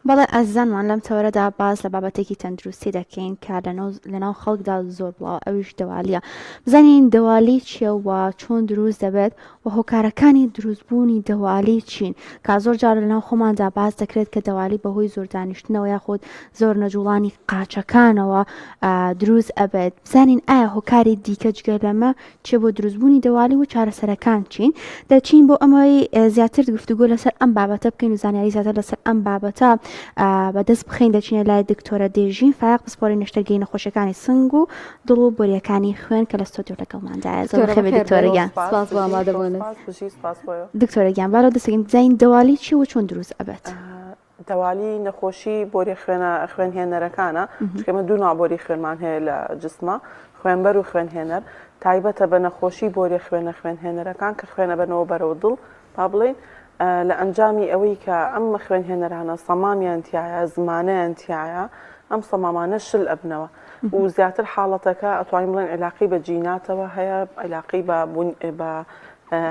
بەڵێ ئەزانمان لەم تەوەرەدا باز لە بابەتێکی تەندروستی دەکەین کە لەناو خەڵکدا زۆر بڵاو ئەویش دەوالیە بزانین دەوالی چیە و چۆن دروست دەبێت و هۆکارەکانی دروستبوونی دەوالی چین کا زۆر جار لەناو خۆماندا باز دەکرێت کە دەوالی بەهۆی زۆر دانیشتنەوە یاخود زۆر نەجوڵانی قاچەکانەوە دروست ئەبێت بزانین ئایا هۆکاری دیکە جگە لەمە چێ بۆ دروستبوونی دەوالی و چارەسەرەکان چین دەچین بۆ ئەمەی زیاتر گفتوگۆ لەسەر ئەم بابەتە بکەین و زانیاری زیاتر لەسەر ئەم بابەتە بەدەست بخین دەچینە لای دکتۆرە دێژین فایق پسپۆری نەشتەرگەی نەخۆشیەکانی سنگ و دڵ و بۆریەکانی خوێن کە لە ستۆدیۆ لەگەڵماندایە زۆر خێر دکتۆرەگیان دکتۆرەگیان باڵۆ دەستگەین بزانین دەوالی چی و چۆن دروست ئەبێت دەوالی نەخۆشی بۆری خوێنهێنەرەکانە چکەمە دوو نابۆری خوێنمان هەیە لە جسمە خوێنبەر و خوێنهێنەر تایبەتە بە نەخۆشی بۆری خوێنهێنەرەکان کە خوێنە بنەوە بەرەو دڵ با بڵێن لە ئەنجامی ئەوەی کە ئەم خوێنهێنەرانە سەمامیان تایە زمانەیان تایە ئەم سەمامانە شل ئەبنەوە و زیاتر حاڵەتەکە ئەتوانین بڵێن علاقی بە جیناتەوە هەیە علاقی بە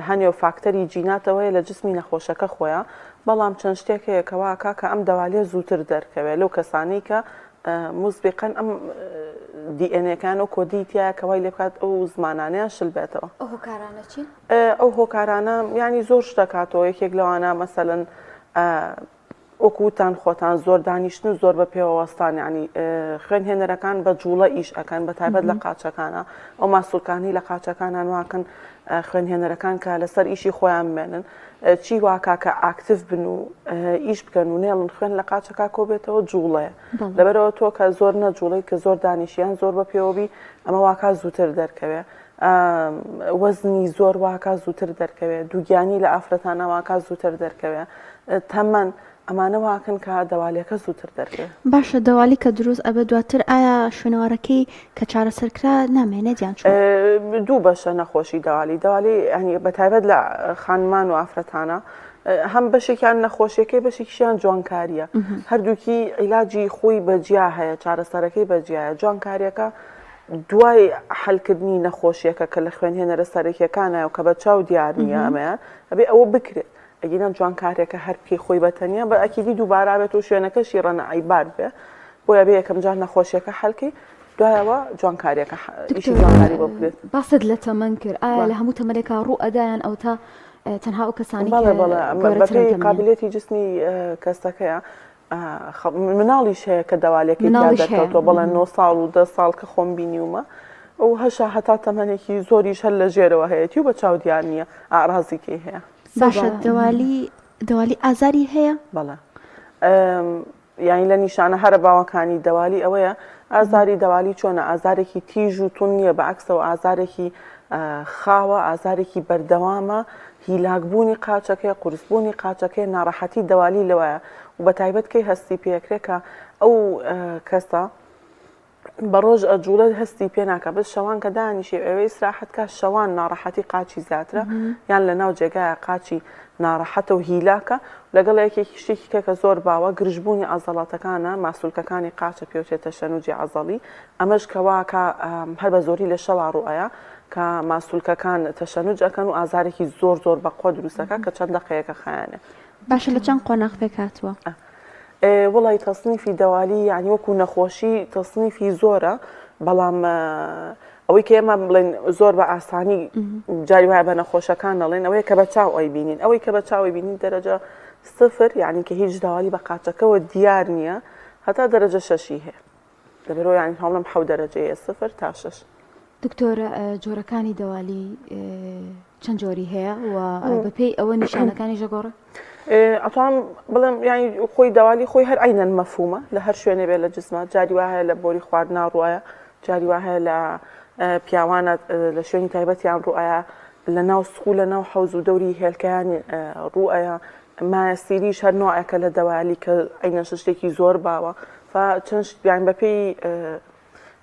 هەنێ و فاکتەری جیناتەوەی لە جسمی نەخۆشەکە خۆیان بەڵام چەند شتێک هەیەکەواکە کە ئەم دەوالیە زووتر دەرکەوێت لەو کەسانی کە مسبقەن ئەم دیئنەکان و کۆدی تایە کەوای لێ بکات ئەو زمانانەیان شل بێتەوە ئەو هۆکارانە چین؟ ئەو هۆکارانە ینی زۆر شتەکاتەوە یەکێک لەوانە مەسەلەن وەکوتان خۆتان زۆر دانیشتن و زۆر بە پێوەوەستان ینی خوێنهێنەرەکان بە جوڵە ئیش ئەەکەن بە تایبەت لە قاچەکانە ئەو ماسوولکانی لە قاچەکانان واکەن خوێنهێنەرەکان کە لەسەر ئیشی خۆیان بێنن چی واکە کە ئاکتیف بن و ئیش بکەن و نێڵن خوێن لە قاچەکە کۆ بێتەوە جوڵەیە لەبەرەوە تۆ کە زۆر نەجوڵی کە زۆر دانیشیان زۆر بە پێوەبی ئەمە واکە زووتر دەرکەوێت وەزنی زۆر واکە زووتر دەرکەوێت دووگیانی لە ئافرەتانە واکە زووتر دەرکەوێت تەمەەن ئەمانە واکن کە دەوالیەکە زووتر دەرکێت باشە دەوالی کە دروست ئەبێ دواتر ئایا شوێنەوەرەکەی کە چارەسەرکرا نامێنێتیان دوو بەشە نەخۆشی دەوالی هەنی بەتایبەت لە خانمان و ئافرەتانە هەم بەشێکیان نەخۆشیەکەی بەشێکیشیان جوانکاریە هەردووکی عیلاجی خۆی بەجیا هەیە چارەسەرەکەی بەجیایە جوانکاریەکە دوای حلکردنی نەخۆشیەکە کە لە خوێنهێنەرە سەرەکیەکانە و کە بە چاو دیار نیە ئەمەیان ئەبێ ئەوە بکرێت ئەگەنە جوانکارێکە هەر پێی خۆی بەتەنیا بە ئەکیدی دووبارا بێت و شوێنەکەشی ڕەنە ئایبار بێ بۆیە بێ یەکەم جار نەخۆشیەکە حەلکی دوایەوە جوانکاریەکە ئیشی جوانکاری بۆ بکرێت باست لە تەمەن کرد ئایا لە هەموو تەمەنێکا ڕوو ئەدایان ئەو تا تەنها ئەو کەسانی بەپێی قابلێتی جسمی کەسەکەیە مناڵیش هەیە کە دەوالێکی دەکەوتەوە بەڵێن 9 ساڵ و 10 ساڵ کە خۆم بینیومە ئەو هەشا هەتا تەمەنێکی زۆریش هەر لە ژێرەوە هەیەی و بە چاو دیار نییە ئاڕازیکەی هەیە باشە دەوالی ئازاری هەیە بەڵێ یانی لە نیشانە هەرە باوەکانی دەوالی ئەوەیە ئازاری دەوالی چۆنە ئازارێکی تیژ و تون نییە بە عکسەوە ئازارێکی خاوە ئازارێکی بەردەوامە هیلاکبوونی قاچەکەی قورسبوونی قاچەکەی ناڕەحەتی دەوالی لەوەیە و بە تایبەتکەی هەستی پێکرێکە ئەو کەسە بە ڕۆژ ئەجوڵە هەستی پێ ناکە بەس شەوان کە دانیشێ ئەوەی سراحەتکە شەوان ناڕەحەتی قاچی زیاترە یان لە ناو جێگایە قاچی ناڕەحەتە و هیلاکە لەگەڵ یەکێکی شتێکی کە زۆر باوە گرژبوونی ئازەڵاتەکانە ماسوولکەکانی قاچە پێوتێتە شەنوجی عەزەڵی ئەمەش کەواکە هەر بە زۆری لە شەوا ڕوئەیە کە ماسوولکەکان تەشەنوج ئەەکەن و ئازارێکی زۆر بەقۆ دروستەکە کە چەند دەقەیەکە خایانێ باشە لە چەند قۆناغ پێک هاتووە وڵی تەصنیفی دەوالی یعنی وەکو نەخۆشی تەصنیفی زۆرە بەڵام ئەوەی کە ئێمە بڵێن زۆر بە ئاسانی جاری وایە بە نەخۆشەکان دەڵێن ئەوەیە کە بە چاو ئەوی بینین ئەوەی کە بە چاوی بینین دەرەجە 0 یعنی کە هیچ داوالی بە قاچەکەەوە دیار نییە هەتا دەرەجە 6 هەیە لەبەرەوە یانی هەڵم 7 دەرەجەیە 0 تا 6 دکتۆرە جۆرەکانی دەوالی چەند جۆری هەیە و بەپێی ئەوە نیشانەکانی ژەگۆڕە ئەتوان بڵێم ینی خۆی دەوالی خۆی هەر ئەینەن مەفهومە لە هەر شوێنێ بێت لە جسمە جاری وایە لە بۆری خواردنا ڕوایە جاری وایە لە پیاوانە لە شوێنی تایبەتیان ڕوایە لە ناو سخول لە ناو حەوز و دەوری هێلکەیان ڕوایە ماسیریش هەر نوعەکە لە دەوالی کە ئەینە شتێکی زۆر باوە چەند بیان بەپێی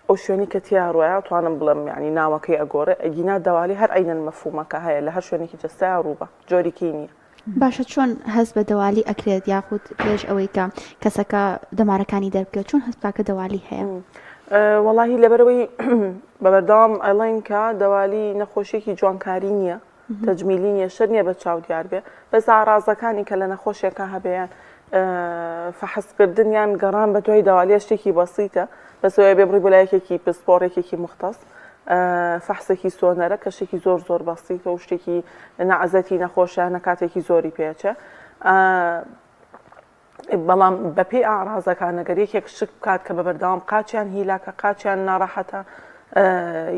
ئەو شوێنی کە تیا ڕوایە توانم بڵم ینی ناوەکەی ئەگۆڕێ ئەگینا دەوالی هەر ئەینەن مەفهومەکە هەیە لە هەر شوێنێکی جەستای ڕووبە جۆریکی نییە باشە چۆن هەست بە دەوالی ئەکرێت یاخود پێش ئەوەی کە کەسەکە دەمارەکانی دەربکەوت چۆن هەستکە دەوالی هەیە وەڵاهی لەبەرەوەی بەبەردەوام ئەڵین کە دەوالی نەخۆشیێکی جوانکاری نییە تەجمیلی نیە شەر نییە بە چاو دیار بێ بەس ئاڕازەکانی کە لە نەخۆشیەکە هەبێیان فحسکردنیان گەڕان بە دوای داوالیە شتێکی بەسیتە بەسەوەی بێ بڕی بەلایەکێکی پسپۆرێکێکی مختص فەحسێکی سۆنەرە کە شتێکی زۆر زۆر بەسیتە و شتێکی نەعەزەتی نەخۆشیانە کاتێکی زۆری پێچە بەڵام بەپێی ئاڕازەکان ئەگەر یەکێک شک بکات کە بە بەردەوام قاچیان هیلاکە قاچیان ناڕەحەتە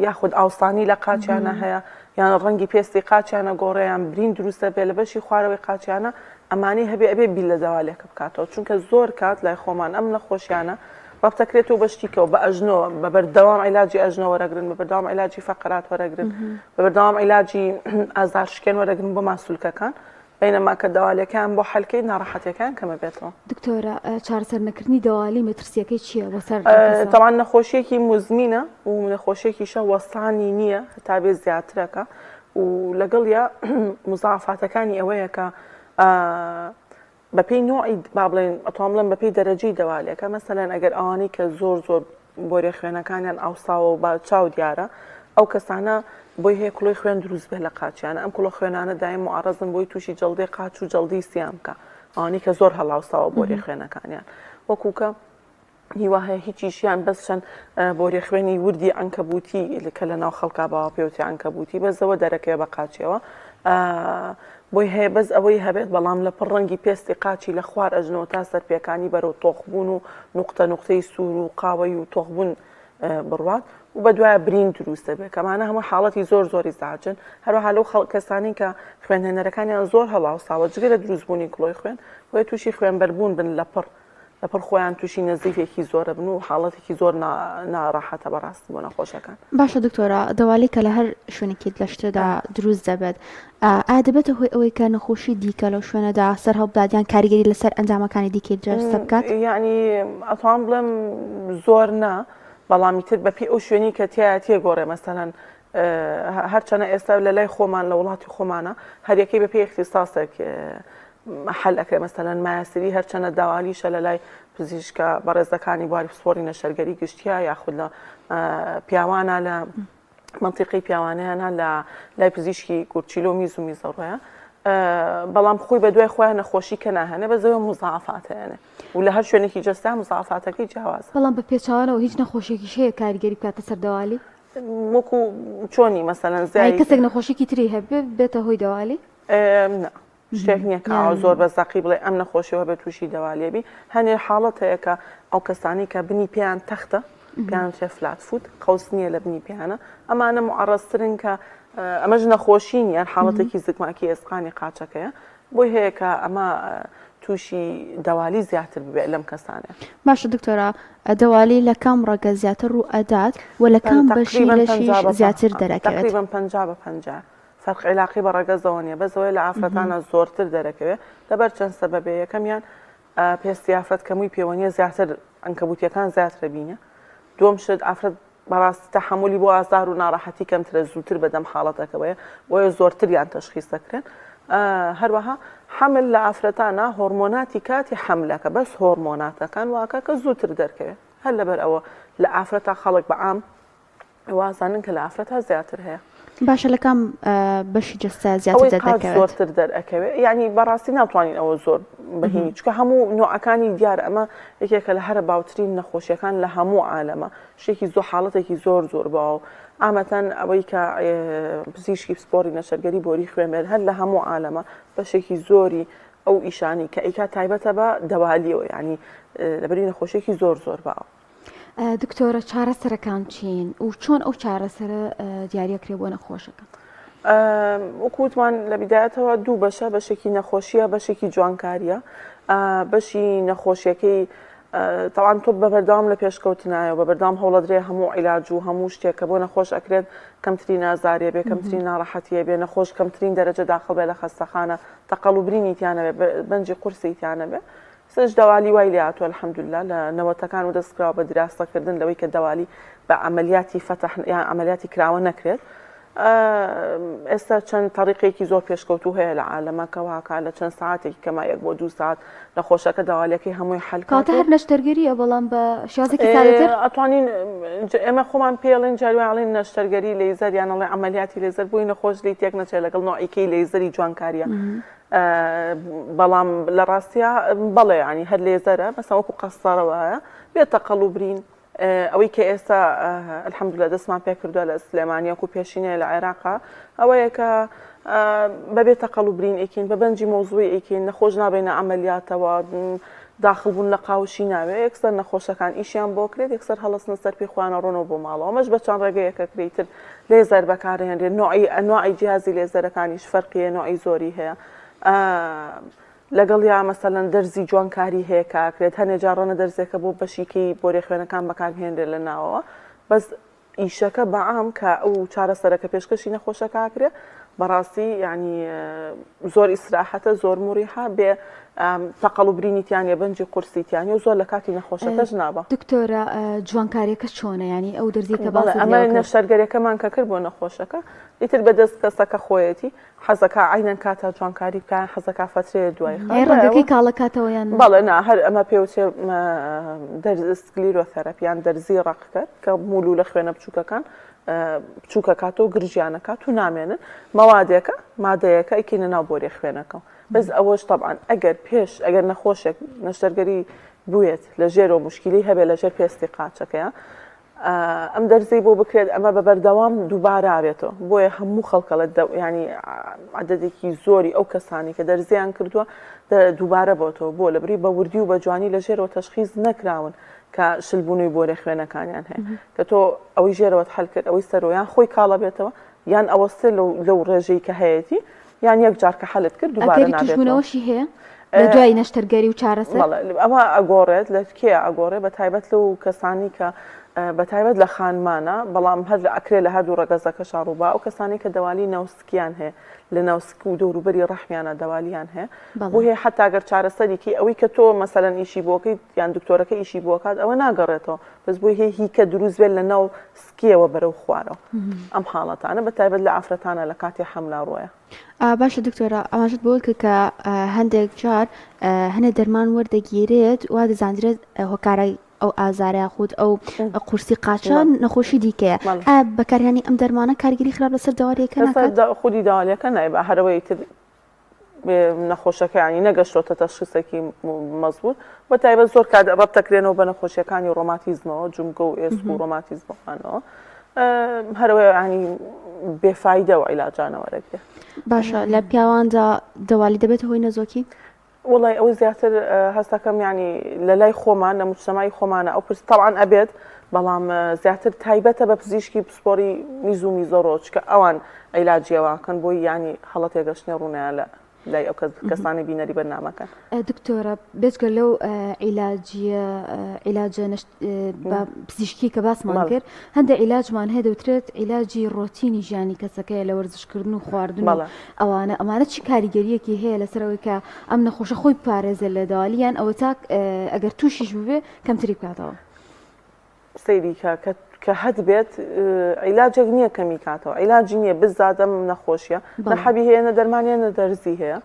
یاخود ئاوسانی لە قاچیانە هەیە یان ڕەنگی پێستی قاچیانە گۆڕەیان برین دروستە بێ لە بەشی خوارەوەی قاچیانە ئەمانی هەبێ ئەبێ بیل لە داوالێکە بکاتەوە چونکە زۆر کات لای خۆمان ئەم نەخۆشیانە ڕەبتەکرێتەوە بە شتیکەوە بە ئەژنەوە بە بەردەوام عیلاجی ئەژنە وەرەگرن بە بەردەوام عیلاجی فەقرات وەرەگرن بە بەردەوام عیلاجی ئازارشکێن وەرەگرن بۆ ماسوولکەکان بینەما کە داوالیەکان بۆ حەلکەی ناڕەحەتیەکان کەمە بێتەوە. دکتۆرە چارەسەرنەکردنی داوالی مەترسیەکەی چییە بەسەر تەوان نەخۆشیەکی مزمینە و نەخۆشیێکیشە وەستانی نییە تا بێ زیاترەکە و لەگەڵ مزاعفاتەکانی ئەوەیە کە بەپێی نوعی با بڵێن ئەتوان بڵێن بەپێی دەرەجەی دەوالیەکە مەسەلەن ئەگەر ئەوانەی کە زۆر زۆر بۆرێ خوێنەکانیان ئاوساوە و با چاو دیارە ئەو کەسانە بۆی هەیە کڵۆی خوێن دروست بێت لە قاچیانە ئەم کڵۆ خوێنانە دایم معڕەزن بۆی تووشی جەڵدەی قاچ و جەڵدەی سیام بکە ئەوانەی کە زۆر هەڵاوساوە بۆرێ خوێنەکانیان وەکوکە هیوا هەیە هیچیشیان بەس چەند بۆرێ خوێنی وردی عنکەبوتی کە لە ناو خەڵکا باوە پێوتی عنکەبوتی بەزەوە دەرەکەوێ بە قاچیەوە بۆی هەیە بەس ئەوەی هەبێت بەڵام لە پڕ ڕەنگی پێستی قاچی لە خوار ئەژنەوە تا سەرپێکانی بەرەو تۆخبوون و نوقتە نوقتەی سوور و قاوەی و تۆخبوون بڕوات و بە دوایە برین دروستە بێت کەمانە هەموو حاڵەتی زۆر زۆری زاجن هەروەها لەو کەسانی کە خوێنهێنەرەکانیان زۆر هەڵاوساوە جگە لە دروستبوونی کڵۆی خوێن بۆیە تووشی خوێنبەربوون بن لەپڕ خۆیان تووشی نەزیفێکی زۆرە بن و حاڵەتێکی زۆر ناڕەحەتە بەڕاستی بۆ نەخۆشەکان. باشە دکتۆرە دەوالی کە لە هەر شوێنێکی لە شتدا دروست دەبێت ئادەبێتە هۆی ئەوەی کە نەخۆشی دیکە لەو شوێنەدا سەر هەڵبدادیان کاریگەری لەسەر ئەنجامەکانی دیکەی جەستە بکات یعنی ئەتوان بڵێم زۆر نا بەڵامی تر بەپی ئەو شوێنی کە تێگۆڕێ مەسەلەن هەرچەنە ئێستا لە لای خۆمان لە وڵاتی خۆمانە هەریەکەی بەپی اختصاسێک حەلەکە مەسەلەن مایەسری هەرچەنە داوالیشە لە لای پزیشکە بەڕێزەکانی بواری پسپۆری نەشەرگەری گشتیە یاخود لە پیاوانە لە منتیقی پیاوانیانە لە لای پزیشکی کورچیلۆ و میز و میزەڕۆیە بەڵام خۆی بە دوای خۆیان نەخۆشی کە ناهێنێ بەزەوە مزاعفاتەیەنێ و لە هەر شوێنێکی جەستا مزاعفاتەکەی جیاوازە بەڵام بە پێچاوانەوە هیچ نەخۆشیێکیش هەیە کاریگەری بکاتە سەر دەوالی وەکو چۆنی مەسەلەن زای کەسێک نەخۆشیێکی تری هەبێ بێتە هۆی دەوالی شتێک نییە کە زۆر بەزەقی بڵێ ئەم نەخۆشیەوە بێت تووشی دەوالیێبی هەنێ حاڵەت هەیە کە ئەو کەسانی کە بنی پێیان تەختە پیان چێ فلات فوت قەوس نییە لە بنی پیانە ئەمانە معڕەسترن کە ئەمەش نەخۆشی نیە حاڵەتێکی زگماکی ئێسقانی قاچەکەیە بۆی هەیە کە ئەمە تووشی دەوالی زیاتر ببێت لەم کەسانە. باشە دکتۆرە دەوالی لە کام ڕەگە زیاتر ڕوو ئەدات و لە کام بەشی لەشیش زیاتر دەرەکەوێت تقریباً 50-50 فەرق علاقی بە ڕەگەزەوە نیە بەزەوەی لە ئافرەتانە زۆرتر دەرەکەوێت لەبەر چەند سەبەبێ یەکەمیان پێستی ئافرەت کەمووی پێوەنیە زیاتر عنکەبوتیەکان زیاترە بینە دووەم شت ئافرەت بەڕاستی تەحملی بۆ ئازار و ناڕەحەتی کەمترە زووتر بەدەم حاڵەتەکەوەیە بۆیە زۆرتریان تەشخیص دەکرێن هەروەها حمل لە ئافرەتانە هۆرمۆناتی کاتی حملەکە بەس هۆرمۆناتەکان واکە کە زووتر دەرکەوێت هەر لەبەر ئەوە لە ئافرەتە خەڵک بەعام وازانن کە لە ئافرەتە زیاتر هەیە. باشە لە کام بەشی جەستە زیاتر دەرەکەوێت زۆرتر دەرەکەوێت یعنی بەڕاستی ناتوانین ئەوە زۆر بەهینی چکە هەموو نوعەکانی دیارە ئەمە یەکێکە لە هەرە باوترین نەخۆشیەکان لە هەموو عالەمە شتێکی زۆر حاڵەتێکی زۆر زۆر باوە ئامەتەن ئەوەی کە پزیشکی پسپۆری نەشەرگەری بۆری خوێنبێت هەر لە هەموو عالەمە بەشێکی زۆری ئەو ئیشانی کە ئیکا تایبەتە بە دەوالیەوە ینی لەبەری نەخۆشیێکی زۆر زۆر باوە. دکتۆرە چارەسەرەکان چین و چۆن ئەو چارەسەرە دیاریەکرێ بۆ نەخۆشەکان وەکوتمان لە بیدایەتەوە دوو بەشە بەشێکی نەخۆشیە بەشێکی جوانکاریە بەشی نەخۆشیەکەی تاوان تۆ بە بەردەوام لە پێشکەوتنایە بە بەردەوام هەوڵەدرێ هەموو عیلاج و هەموو شتێکە بۆ نەخۆش ئەکرێت کەمترین ئازاریە بێ کەمترین ناڕەحەتیە بێ نەخۆش کەمترین دەرەجە داخڵ بێ لە خەستەخانە تەقەڵ و برینی تیانە بێ بەنجی قورسی تیانە بێ سش دەوالی وای لێهاتووە الحەمدوللا لە نەوەتەکان و دەستکراوە بە دراستەکردن لەوەی کە دەوالی بە عملیاتی فتح یان عملیاتی کراوە نەکرێت ئێستا چەند تەریقێکی زۆر پێشکەوتوو هەیە لە عالەمەکەواکە لە چەند ساعتێکی کەما 1 بۆ 2 ساعت نەخۆشەکە داوالیەکەی هەمووی حەل کاتە هەر نەشتەرگەریە بەڵام بە شێوازێکی سادەتر ئەتوانین ئێمە خۆمان پێڵێن جاروایڵین نەشتەرگەری لێزەر یان ئەڵێ عملیاتی لێزەر بووی نەخۆش لی تێک نەچێت لەگەڵ نوعیکەی لێزەری جوانکاریە بەڵام لە ڕاستیە بەڵێ ینی هەر لێزەرە مەسا وەکو قەستەرەوەە بێتە قەڵوبرین ئەوەی کە ئێستا الحەمدولە دەستمان پێ کردووە لە سلێمانیە و پێشینەیە لە عێراقا ئەوەیە کە بەبێتە قەڵوبرین ئەیکین بە بەنجی مۆزووی ئەیکین نەخۆش نابێنە ئەمەلیاتەوە داخڵبوون لە قاوشی ناوێت یەکسەر نەخۆشەکان ئیشیان بۆ کرێت یەکسەر هەڵستنە سەر پێی خوانە ڕۆنەوە بۆ ماڵەوە ئەمەش بە چەند ڕێگەیەکە کریتر لێزەر بەکارهێنرێت نوعی جیازی لێزەرەکانیش فەرقیە نوعی زۆری هەیە لەگەڵ یا مەسەلەن دەرزی جوانکاری هەیە کاکرێت هەنێ جاڕۆنە دەرزێکە بۆ بەشیکەی بۆ ڕێخوێنەکان بەکارهێنرێت لە ناوەوە بەس ئیشەکە بەعام کە ئەو چارەسەرەکە پێشکەشی نەخۆشە کاکرێت بەڕاستی ینی زۆر ئیسراحەتە زۆر موریحە بێ تەقەڵوبرینیتیانە بەنجی قورسیتیانی و زۆر لە کاتی نەخۆشەکەش نابە. دکتۆرە جوانکاریەکە چۆنە ینی ئەو دەرزی کە ئەمە نەشتەرگەریەکەمان کە کرد بۆ نەخۆشەکە ئیتر بەدەست کەسەکە خۆیەتی حەزەکە عینەن کاتە جوانکاری بکەیان حەزەکە فترەیە دوای ڕێگەکەی کاڵەکاتەوەیان بەڵێ نا هەر ئەمە پێوچێ سکلیرۆتەرەپیان دەرزی ڕقکرد کە مولو لە خوێنە بچووکەکان بچووکەکاتەوە گرژیانەکات و نامێنن مەوادێکە مادەیەکە ئەیکینە ناو بۆ ڕێخوێنەکەم بەس ئەوەش طبعاً ئەگەر پێش ئەگەر نەخۆشێک نەشتەرگەری بووێت لە ژێرەوە مشکلی هەبێت لە ژێر پێستی قاچەکەیە ئەم دەرزی بۆ بکرێت ئەمە بە بەردەوام دووبارە بێتەوە بۆیە هەموو خەڵکەڵت ینی عدەدێکی زۆری ئەو کەسانی کە دەرزیان کردووە دووبارە بۆتەوە بۆ لەبری بە وردی و بە جوانی لە ژێرەوە تەشخیص نەکراون کە شلبوونی بۆ ڕێخوێنەکانیان هەیە کە تۆ ئەوەی ژێرەوەت هەڵ کرد ئەوەی سەرۆیان خۆی کاڵە بێتەوە یان ئەوەستێ لەو ڕێژەی کە هەیەی یان یەک جار کە حەلت کرد دووبارە نابێتەوەشی هەیە لە دوای نەشتەرگەری و چارەسەر ئەمە ئەگۆڕێت لە کێ ئەگۆڕێ بە تایبەت لەو کەسانی کە بە تایبەت لە خانمانە بەڵام هەر ئەکرێ لە هەردوو ڕەگەزەکە شاڕووبا ئەو کەسانی کە دەوالی ناوسکیان هەیە لە ناوسک و دەوروبەری ڕەحمیانە دەوالیان هەیە بۆ هەیە حتاگەر چارەسەرێکی ئەوەی کە تۆ مەسەلەن ئیشی بۆکەیت یان دکتۆرەکە ئیشی بۆکات ئەوە ناگەڕێتەوە بەس بۆی هەیە هیکە دروست بێت لە ناو سکیەوە بەرەو خوارەوە ئەم حاڵەتانە بە تایبەت لە ئافرەتانە لە کاتی حەملا ڕۆیە. باشە دکتۆرە ئەماژت بۆ کە هەندێک جار هەنێ دەرمان وەردەگیرێت وا دەزانرێت هۆکارای ئەو ئازارە خود ئەو قورسی قاچان نەخۆشی دیکەیە بەکارهێنانی ئەم دەرمانە کارگیری خراپ لەسەر داواریەکە خودی داوالیەکە نایبە هەرەوەی تر نەخۆشەکانی نەگەشتۆتە تەشخیصێکی مەزبوط بە تایبەت زۆر کات ڕەبتەکرێنەوە بە نەخۆشیەکانی ڕۆماتیزمەوە جومگە و ئێسک و ڕۆماتیزمەکانەوە هەرەوەی ینی بێفایدە و عیلاجانەوەرەگرێ. باشە لە پیاواندا دەوالی دەبێت هۆی نەزۆکی؟ وڵی ئەو زیاتر هەستەکەم ینی لە لای خۆمان لە مجتەمای خۆمانە ئەو پرس تەواان ئەبێت بەڵام زیاتر تایبەتە بە پزیشکی پسپۆری میز و میزۆڕۆچ کە ئەوان عیلاجیەوەکەن بۆی ینی هەڵەت تێگەشتنی ڕوونیان لە لای ئەو کەسانی بینەری بەرنامەکەن. دکتۆرە بێجگە لەو عیلاجە پزیشکی کە باسمان کرد هەندێک عیلاجمان هەیە دەوترێت عیلاجی ڕۆتینی ژیانی کەسەکەی لە وەرزشکردن و خواردن ئەمانە چی کاریگەریەکی هەیە لەسەرەوەی کە ئەم نەخۆشە خۆی پارێزێت لە داوالیان ئەوە تاک ئەگەر تووشیش ببێ کەمتری بکاتەوە سەیری کە هەد بێت عیلاجێک نییە کەمی کاتەوە عیلاجی نییە بزادەم نەخۆشیە نەحەبی هەیە نە دەرمانیە نە دەرزی هەیە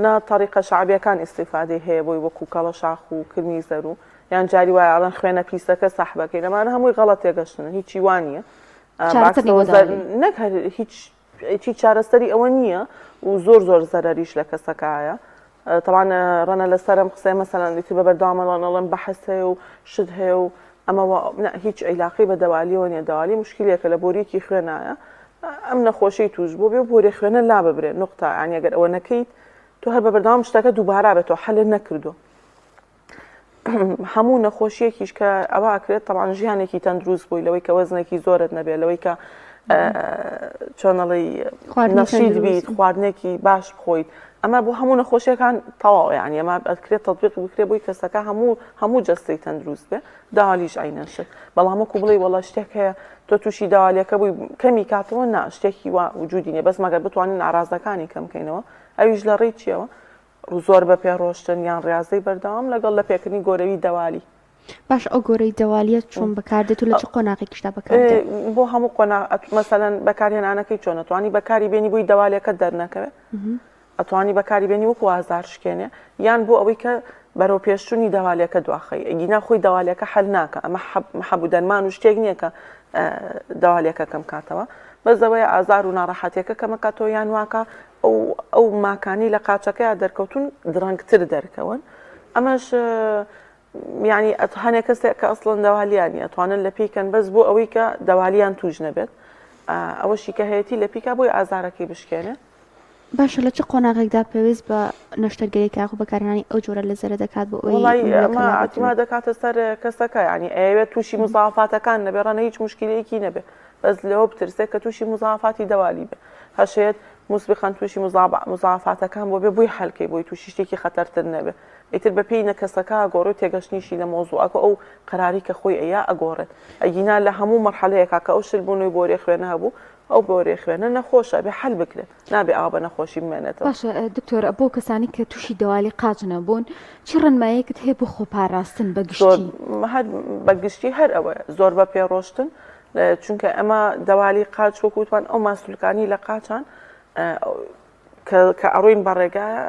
نا طریقە شعبیەکان ئیستیفادەی هەیە بۆی وەکو کەڵە شاخ و کرمی زەر و یان جاری وایە ئەڵەن خوێنە پیسەکە سەحبەکەی لەمانە هەمووی غەڵەت تێگەشتنە هیچی وانە نەک هیچ چارەسەری ئەوە نییە و زۆر زەرەریش لە کەسەکایە طبعاً ڕەنە لەسەرم قسەی مەسەلەن دیتی بە بەردەوامەڵەن بەحەس هەیە و شت هەیە و ئەمە هیچ عیلاقی بە دەوالیەوە نیە دەوالی مشکلێکە لە بۆریکی خوێنایە ئەم نەخۆشی توش بۆ بێ بۆ ڕێخوێنە لا ببرێت نقطە ینی ئەگەر ئەوە نەکەیت تۆ هەر بە بەردەوام شتەکە دووبارە بێتەوە حەلت نەکردو هەموو نەخۆشیەکیش کە ئەوە ئەکرێت طبعاً ژیانێکی تەندروست بووی لەوەی کە وەزنێکی زۆرت نەبێت لەوەی کە چۆنەڵی نەشید بیت خواردنێکی باش بخۆیت ئەمە بۆ هەموو نەخۆشیەکان تەواو ینی ئەمە ئەکرێت تەطبیق بکرێت بۆی کەسەکە هەموو جەستەی تەندروست بێ داوالیش عینەشت بەڵام وەکو بڵێ وەڵا شتێک هەیە تۆ تووشی داوالیەکە بووی کەمی کاتەوە نا شتێکی وا وجودی نیە بەس مەگەر بتوانین ئارازەکانی کەم بکەینەوە ئەویش لە ڕێی چیەوە زۆر بە پێڕۆشتن یان ڕاستەی بەردەوام لەگەڵ لە پێکردنی گۆرەوی دەوالی. باش ئەو گۆرەی دەوالیە چۆن بەکاردێت و لە چ قۆناغی کشتا بەکاردێت بۆ هەموو مەسەلەن بەکارهێنانەکەی چۆنە توانی بەکاری بێنی بووی دەوالیەکە دەرنەکەوێت ئەتوانی بەکاری بێنی وەکو ئازار شکێنێ یان بۆ ئەوەی کە بەرەو پێشچوونی دەوالیەکە دواخەی ئەگینا خۆی دەوالیەکە حەل ناکە ئەمە حەبوو دەرمان و شتێک نییە کە دەوالیەکە کەم کاتەوە بەس ئەوەیە ئازار و ناڕەحەتیەکە کەمەکاتەوە یان واکە ئەو ماکانی لە قاچەکەی دەرکەوتون درەنگتر دەرکەون ئەمەش یعنی هەنێک کەسێک کە ئەسڵەن دەوالیان ئەتوانن لە پێیکەن بەس بۆ ئەوەی کە دەوالیان توش نەبێت ئەوەشی کە هەیەی لە پیکا بۆی ئازارەکەی بشکێنێ. باشە لە چه قۆناغێکدا پێویست بە نەشتەرگەری کاخ بەکارهێنانی ئەو جۆرە لە زەرە دەکات بۆ ئەمە ئاتما دەکاتە سەر کەسەکە ینی ئەوێت تووشی مزافاتەکان نەبێ ڕەنە هیچ مشکلەیەکی نەبێ بەس لەوە بترسێت کە تووشی مزافاتی دەوالی بێ هەشێت مسبقاً تووشی مزافاتەکان بۆ بێ بووی هەلکەی بۆی تووشی شتێکی خەتەرتر نەبێ ئیتر بە پێی نەکەسەکە ئەگۆڕێت تێگەشتنیشی لە مۆزوعەکە ئەو قەراری کە خۆی ئەیە ئەگۆڕێت ئەگینا لە هەموو مەرحەلەیەکا کە ئەو شلبوونەوەی بۆ ڕێخوێنە هەبوو ئەو بۆ ڕێخوێنە نەخۆشە بێ حەل بکرێت نابێ ئاو بە نەخۆشی بمێنێتەوە. باشە دکتۆر بۆ کەسانی کە تووشی دەوالی قاچ نەبوون چی ڕەنمایەکت هەیە بۆ خۆپاراستن بەگشتی؟ بەگشتی هەر ئەوەیە زۆر بە پێڕۆشتن چونکە ئەمە دەوالی قاچ وەکوتوان ئەو ماسوولکانی لە قاچان کە ئەڕۆین بە ڕێگایە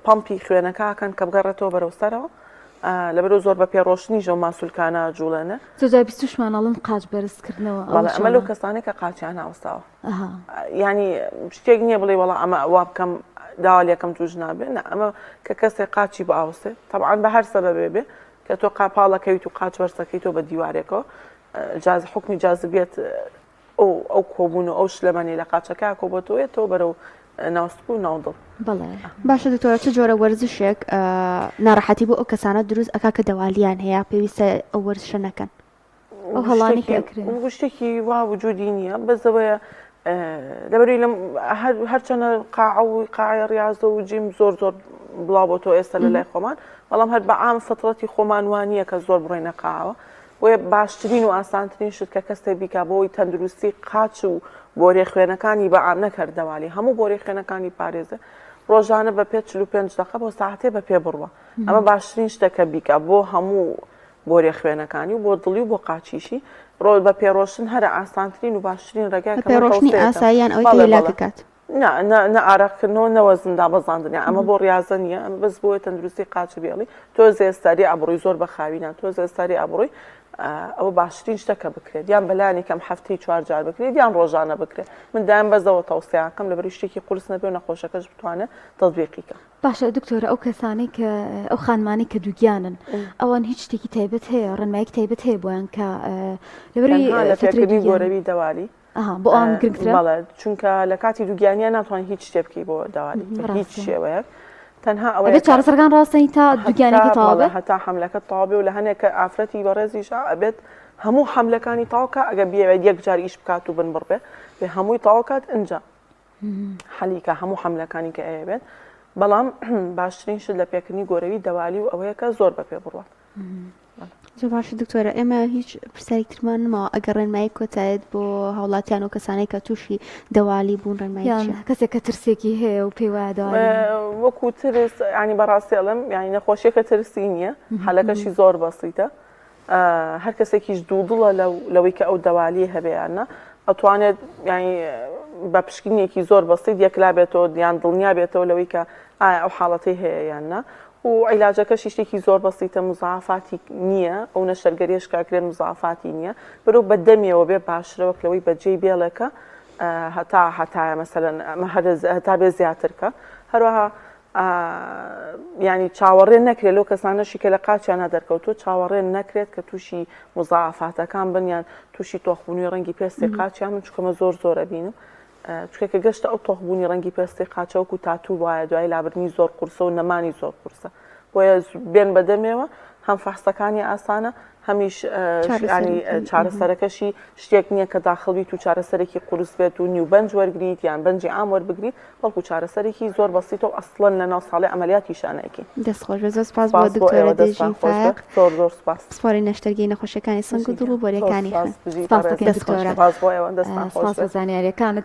پەمپی خوێنەکەکەن کە بگەڕێتەوە بەرەو سەرەوە لەبەرەوە زۆر بە پێڕۆشتنی ژە ماسوولکانە جوڵێنە زۆجار بیستوشمانەڵن قاچ بەرزکردنەوە ئەمە لەو کەسانێک کە قاچیان هاوساوە ینی شتێک نییە بڵێ وەڵا ئەمە وا بکەم داوالیەکەم توش نابێت ئەمە کە کەسێک قاچی بە ئاوسێ تەبعاً بە هەر سەبەبێ بێ کە تۆ قاپاڵەکەویت و قاچ وەرسەکەیتەوە بە دیوارێکەوە حکمی جاذبێت ئەو کۆبوون و ئەو شلەمەنی لە قاچەکە کۆبەتەوە تۆ بەرەو ناوسپ و ناودڵ. بەڵێ باشە دکتۆرە چه جۆرە وەرزشێک ناڕەحەتی بۆ ئەو کەسانە دروست ئەکا کە دەوالیان هەیە پێویستە ئەو وەرزشە نەکەن ئەو هەڵانی کەکرێن شتێکی وا وجودی نییە بەزەوەیە لەبەری لەم هەرچەنە قاعە ڕاضە و جیم زۆر بڵاو بۆ تۆ ئێستا لە لای خۆمان بەڵام هەر بە عام فەترەتی خۆمان وانییە کە زۆر بڕێنە قاوە وێ باشترین و ئاسانترین شت کە کەسێک بیکا بۆی تەندروستی قاچ و بۆ ڕێخوێنەکانی بەعام نەکرد دەوالی هەموو بۆ ڕێخوێنەکانی پارێزە ڕۆژانە بە پێ 45 دقە بۆ ساعتێ بە پێ بڕوە ئەمە باشترین شتەکە بیکە بۆ هەموو بۆ ڕێخوێنەکانی و بۆ دڵی و بۆ قاچیشی ڕۆژ بە پێڕۆشتن هەرە ئاسانترین و باشترین ڕێگای پێڕۆشتنی ئاساییان ئەوەی لاکات نە ئارەقکردنەوە نەوەزندا بەزاندنیا ئەمە بۆ ڕاضە نیە ئەمە بەس بۆی تەندروستی قاچ بێڵی تۆ زێستاری ئابڕۆی زۆر بەخاوینە تۆ زێستاری ئابڕۆی ئەوە باشترین شتەکە بکرێت یان بەلایانی کەم هەفتەی 4 جار بکرێت یان ڕۆژانە بکرێت من دایم بەزەوە تەوسیاکەم لەبەر شتێکی قورس نەبێ و نەخۆشەکەش بتوانێت تەطبیقیکە. باشە دکتۆرە ئەو کەسانەی کە ئەو خانمانی کە دووگیانن ئەوان هیچ شتێکی تایبەت هەیە ڕەنمایەکی تایبەت هەیە بۆیان کە لەبەری فێرکردنی گۆرەوی دەوالی بۆ ئەوان گرنگترە بەڵێ چونکە لە کاتی دووگیانیان ناتوانین هیچ شتێ بکەی بۆ دەوالی هیچ شێوەیەک تەنها ئەوەیە چارەسەرەکان ڕاستەی تا دووگیانێکی تەواو هەتا حملەکە تەواو بێ و لە هەنێکە ئافرەتی بەڕێزیشا ئەبێت هەموو حملەکانی تاوکە ئەگە بێوێت یەک جار ئیش بکات و بن بڕبێ بێ هەمووی تاوکات اینجا حەلیکە هەموو حملەکانی کە ئەوێت بەڵام باشترین شت لە پێکردنی گۆرەوی دەوالی و ئەوەیە کە زۆر بە پێ بڕوات. زۆر باشە دکتۆرە ئێمە هیچ پرسیارێکترمان نماوە ئەگەر ڕێنمایی کۆتایت بۆ هاوڵاتیان و کەسانەی کە تووشی دەوالی بوون ڕێنمایی کەسێک کە ترسێکی هەیە و پێی وایە دەوالی وەکو ترس ینی بەڕاستی ئەڵم ینی نەخۆشیەکە ترسی نییە حەلەکەشی زۆر بەسیتە هەر کەسێکیش دوودڵە لەوەی کە ئەو دەوالی هەبێیانە ئەتوانێت بە پشکنێکی زۆر بەسیت یەکلا بێتەوە یان دڵنیا بێتەوە لەوەی کە ئایا ئەو حاڵەتی هەیە یاننا و عیلاجەکەشی شتێکی زۆر بەسیتە مزافاتی نییە ئەو نەشتەرگەریش کاکرێن مزافاتی نییە بەرەو بە دەمیەوە بێ باشترەوە لەوەی بەجێی بێڵەکە هەتایە مەسەلەن هەتا بێ زیاترکە هەروەها ینی چاوەڕێ نەکرێت لەو کەسانەشی کە لە قاچیانە دەرکەوتوە چاوەڕێ نەکرێت کە تووشی مزافاتەکان بنیان تووشی تۆخبوونی ڕەنگی پێستی قاچیان من چکەمە زۆر ئەبینم چکە گەشتە ئەو تۆخبوونی ڕەنگی پێستی قاچەوەکو تاتوو وایە دوای لابرنی زۆر قورسە و نەمانی زۆر قورسە بۆیە بێن بەدەمێەوە هەم فەحسەکانی ئاسانە هەمیش چارەسەرەکەشی شتێک نییە کە داخڵبیت و چارەسەرێکی قورس بێت و نیوبەنج وەرگریت یان بەنجی ئام وەربگریت بەڵکو چارەسەرێکی زۆر بەسیتەوە ئەسڵەن لە ناو ساڵی ئەمەلیاتی شانەیەکی دەستخۆش زۆر سپاس بۆ دکتۆرە دێژی فاق زۆر سپاس سپاری نەشتەرگەی نەخۆشیەکانی سنگ و دڵ و بۆریەکانی زانیاریەکانت